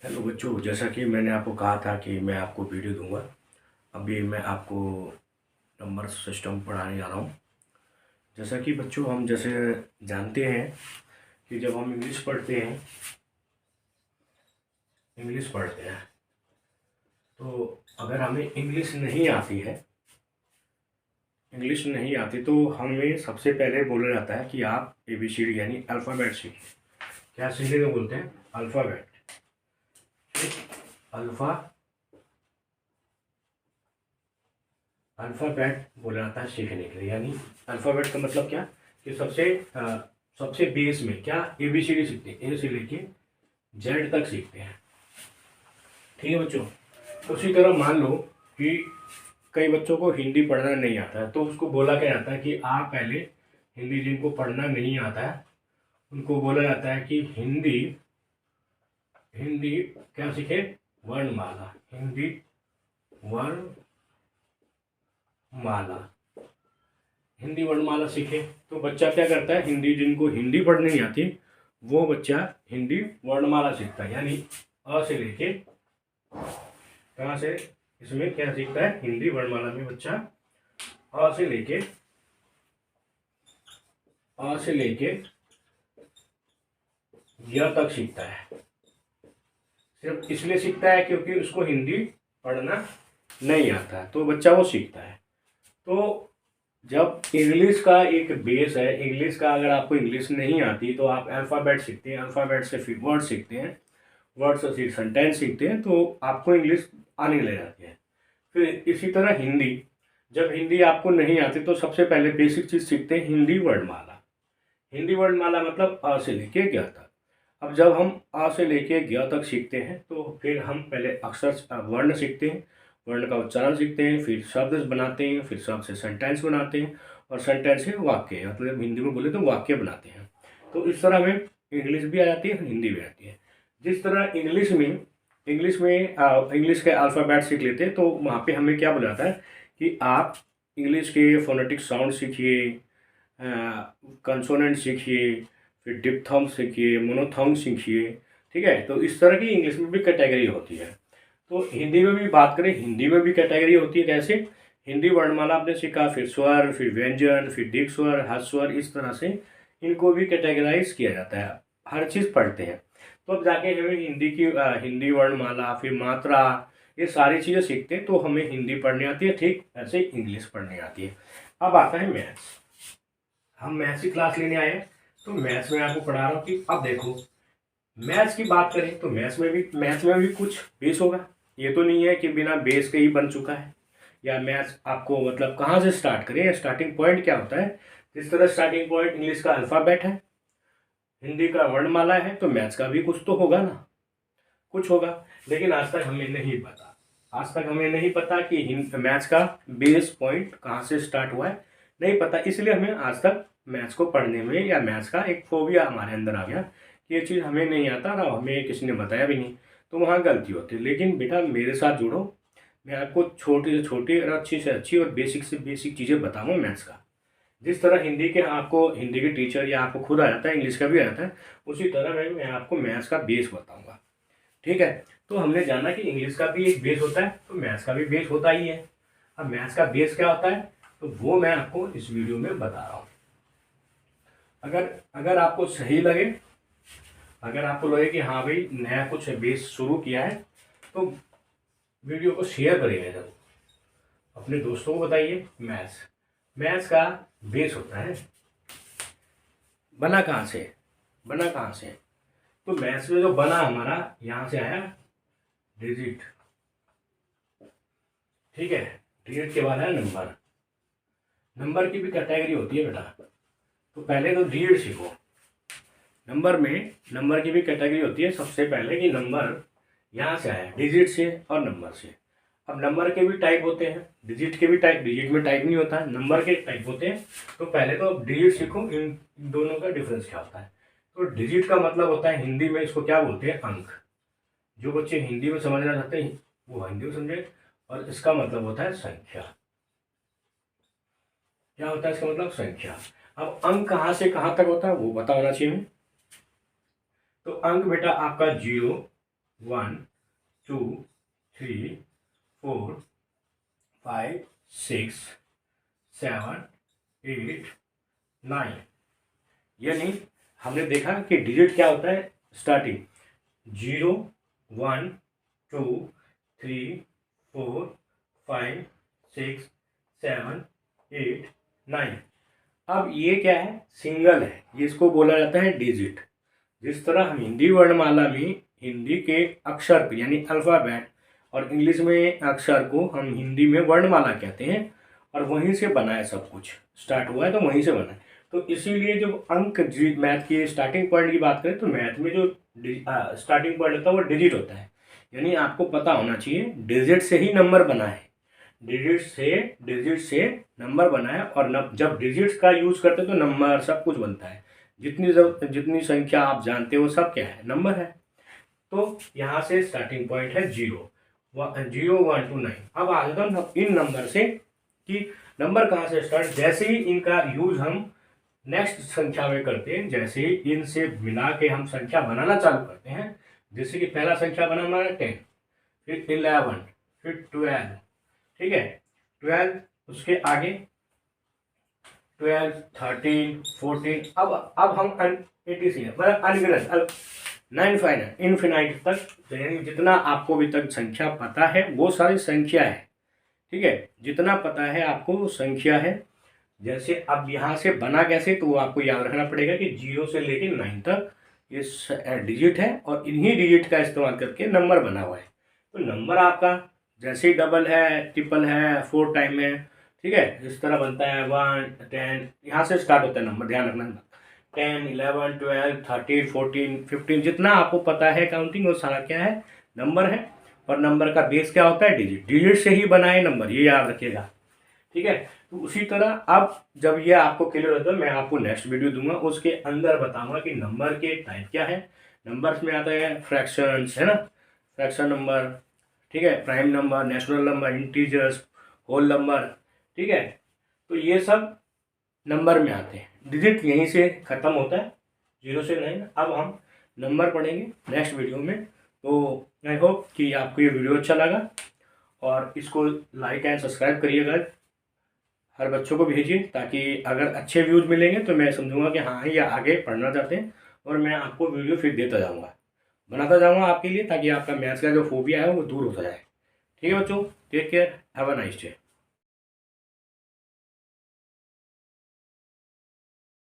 Hello बच्चों, जैसा कि मैंने आपको कहा था कि मैं आपको वीडियो दूंगा। अभी मैं आपको नंबर सिस्टम पढ़ाने जा रहा हूँ। जैसा कि बच्चों हम जैसे जानते हैं कि जब हम इंग्लिश पढ़ते हैं तो अगर हमें इंग्लिश नहीं आती तो हमें सबसे पहले बोला जाता है कि आप ABCD यानी अल्फ़ाबेट सीखिए। क्या सीखने को बोलते हैं? अल्फ़ाबेट। अल्फ़ा अल्फ़ाबेट बोला जाता है सीखने के लिए। यानी अल्फ़ाबेट का मतलब क्या कि सबसे बेस में क्या ABCD सीखते हैं, ए से लेके जेड तक सीखते हैं। ठीक है बच्चों। उसी तरह मान लो कि कई बच्चों को हिंदी पढ़ना नहीं आता है तो उसको बोला क्या जाता है कि आप पहले हिंदी, जिनको पढ़ना नहीं आता है उनको बोला जाता है कि हिंदी हिंदी क्या सीखे? वर्णमाला। हिंदी वर्णमाला हिंदी वर्णमाला सीखे। तो बच्चा क्या करता है, हिंदी, जिनको हिंदी पढ़ने नहीं आती वो बच्चा हिंदी वर्णमाला सीखता है। यानी अ से लेके कहाँ से, इसमें क्या सीखता है? हिंदी वर्णमाला में बच्चा अ से लेके य तक सीखता है। सिर्फ इसलिए सीखता है क्योंकि उसको हिंदी पढ़ना नहीं आता है तो बच्चा वो सीखता है। तो जब इंग्लिश का एक बेस है, इंग्लिश का अगर आपको इंग्लिश नहीं आती तो आप अल्फ़ाबेट सीखते हैं, अल्फ़ाबेट से फिर वर्ड सीखते हैं, वर्ड से फिर सेंटेंस सीखते हैं तो आपको इंग्लिश आने लग जाती है। फिर इसी तरह हिंदी, जब हिंदी आपको नहीं आती तो सबसे पहले बेसिक चीज़ सीखते हैं हिंदी वर्णमाला। हिंदी वर्णमाला मतलब अ से लेके ज्ञ तक। अब जब हम अ से लेके ज्ञ तक सीखते हैं तो फिर हम पहले वर्ण सीखते हैं, वर्ण का उच्चारण सीखते हैं, फिर शब्द बनाते हैं, फिर शब्द से सेंटेंस बनाते हैं और सेंटेंस से वाक्य, मतलब हिंदी में बोले तो वाक्य बनाते हैं। तो इस तरह हमें इंग्लिश भी आ जाती है, हिंदी भी आती है। जिस तरह इंग्लिश के अल्फ़ाबेट सीख लेते हैं तो वहाँ पे हमें क्या बोला जाता है कि आप इंग्लिश के फोनेटिक साउंड सीखिए, कंसोनेंट सीखिए, फिर डिप्थंग सीखिए, मोनोथंग सीखिए। ठीक है, तो इस तरह की इंग्लिश में भी कैटेगरी होती है। तो हिंदी में भी बात करें, हिंदी में भी कैटेगरी होती है। कैसे? हिंदी वर्णमाला आपने सीखा, फिर स्वर, फिर व्यंजन, फिर दीर्घ स्वर, ह्रस्व स्वर, इस तरह से इनको भी कैटेगराइज किया जाता है। हर चीज़ पढ़ते हैं तो अब जाके हमें हिंदी वर्णमाला, फिर मात्रा, ये सारी चीज़ें सीखते हैं तो हमें हिंदी पढ़नी आती है। ठीक ऐसे इंग्लिश पढ़नी आती है। अब आता है मैथ्स। हम मैथ्स की क्लास लेने आए हैं तो मैथ्स में आपको पढ़ा रहा हूँ कि अब देखो, मैथ्स की बात करें तो मैथ्स में भी कुछ बेस होगा। ये तो नहीं है कि बिना बेस के ही बन चुका है। या मैथ्स आपको मतलब कहाँ से स्टार्ट करें, स्टार्टिंग पॉइंट क्या होता है? जिस तरह स्टार्टिंग पॉइंट इंग्लिश का अल्फ़ाबेट है, हिंदी का वर्णमाला है, तो मैथ्स का भी कुछ तो होगा ना, कुछ होगा। लेकिन आज तक हमें नहीं पता कि मैथ्स का बेस पॉइंट कहाँ से स्टार्ट हुआ है, नहीं पता। इसलिए हमें आज तक मैथ्स को पढ़ने में, या मैथ्स का एक फोबिया हमारे अंदर आ गया कि ये चीज़ हमें नहीं आता और हमें किसी ने बताया भी नहीं, तो वहाँ गलती होती है। लेकिन बेटा मेरे साथ जुड़ो, मैं आपको छोटी से छोटी और अच्छी से अच्छी और बेसिक से बेसिक चीज़ें बताऊँगा मैथ्स का। जिस तरह हिंदी के टीचर या आपको खुद आ जाता है, इंग्लिश का भी आ जाता है, उसी तरह मैं आपको मैथ्स का बेस बताऊँगा। ठीक है, तो हमने जाना कि इंग्लिश का भी एक बेस होता है तो मैथ्स का भी बेस होता ही है। अब मैथ्स का बेस क्या होता है तो वो मैं आपको इस वीडियो में बता रहा हूँ। अगर अगर आपको सही लगे, अगर आपको लगे कि हाँ भाई नया कुछ बेस शुरू किया है, तो वीडियो को शेयर करिएगा जरूर, अपने दोस्तों को बताइए। मैथ्स का बेस होता है, बना कहाँ से? तो मैथ्स में जो बना हमारा, यहाँ से आया डिजिट। ठीक है, डिजिट के बाद है नंबर। नंबर की भी कैटेगरी होती है बेटा, तो पहले तो डिजिट सीखो। नंबर की भी कैटेगरी होती है। सबसे पहले कि नंबर यहाँ से आया, डिजिट से और नंबर से। अब नंबर के भी टाइप होते हैं, डिजिट के भी टाइप, डिजिट में टाइप नहीं होता है, नंबर के टाइप होते हैं। तो पहले तो अब डिजिट सीखो, इन दोनों का डिफरेंस क्या होता है। तो डिजिट का मतलब होता है, हिंदी में इसको क्या बोलते हैं? अंक। जो बच्चे हिंदी में समझना चाहते हैं वो हिंदी में समझे। और इसका मतलब होता है संख्या। क्या होता है इसका मतलब? संख्या। अब अंक कहाँ से कहाँ तक होता है वो पता होना चाहिए हमें। तो अंक बेटा आपका 0, 1 2 3 4 5 6 7 8 9। यानी हमने देखा कि डिजिट क्या होता है, स्टार्टिंग 0 1 2 3 4 5 6 7 8 9। अब ये क्या है, सिंगल है, ये इसको बोला जाता है डिजिट। जिस तरह हम हिंदी वर्णमाला में हिंदी के अक्षर को यानी अल्फ़ाबेट और इंग्लिश में अक्षर को हम हिंदी में वर्णमाला कहते हैं, और वहीं से बना है सब कुछ, स्टार्ट हुआ है तो वहीं से बना है। तो इसीलिए जब अंक मैथ की स्टार्टिंग पॉइंट की बात करें तो मैथ में जो स्टार्टिंग पॉइंट होता है वो डिजिट होता है। यानी आपको पता होना चाहिए डिजिट से ही नंबर बना है, डिजिट से नंबर बना है। और जब डिजिट्स का यूज़ करते हैं तो नंबर सब कुछ बनता है। जितनी संख्या आप जानते हो सब क्या है, नंबर है। तो यहाँ से स्टार्टिंग पॉइंट है 0 1 to 9। अब आ जाता हम इन नंबर से कि नंबर कहाँ से स्टार्ट, जैसे ही इनका यूज हम नेक्स्ट संख्या में करते हैं, जैसे ही इनसे मिला के हम संख्या बनाना चालू करते हैं, जैसे कि पहला संख्या बना हमारा 10, फिर 11, फिर 12, ठीक है 12, उसके आगे 12 13 14। अब हम मतलब अनगिनत इनफिनाइट तक, यानी जितना आपको अभी तक संख्या पता है वो सारी संख्या है, ठीक है, जितना पता है आपको संख्या है। जैसे अब यहाँ से बना कैसे, तो वो आपको याद रखना पड़ेगा कि 0 से लेके 9 तक ये डिजिट है, और इन्हीं डिजिट का इस्तेमाल करके नंबर बना हुआ है। तो नंबर आपका जैसे ही डबल है, ट्रिपल है, 4 टाइम है, ठीक है, इस तरह बनता है 1 10, यहाँ से स्टार्ट होता है नंबर, ध्यान रखना। 10 11 12 13 14 15, जितना आपको पता है काउंटिंग वो सारा क्या है, नंबर है। और नंबर का बेस क्या होता है, डिजिट से ही बना है नंबर, ये याद रखिएगा, ठीक है। तो उसी तरह अब जब ये आपको क्लियर होता है, मैं आपको नेक्स्ट वीडियो दूंगा, उसके अंदर बताऊंगा कि नंबर के टाइप क्या है। नंबर्स में आता है फ्रैक्शंस, है ना, फ्रैक्शन नंबर, ठीक है, prime number, natural number, integers, whole number, ठीक है। तो ये सब नंबर में आते हैं, डिजिट यहीं से ख़त्म होता है 0 से 9। अब हम नंबर पढ़ेंगे नेक्स्ट वीडियो में। तो आई होप कि आपको ये वीडियो अच्छा लगा, और इसको लाइक एंड सब्सक्राइब करिएगा, हर बच्चों को भेजिए, ताकि अगर अच्छे व्यूज़ मिलेंगे तो मैं समझूंगा कि हाँ ये आगे पढ़ना चाहते हैं, और मैं आपको वीडियो फिर देता जाऊंगा, बनाता जाऊंगा आपके लिए, ताकि आपका मैथ्स का जो फोबिया है वो दूर होता जाए। ठीक है बच्चों, take care, have a nice day.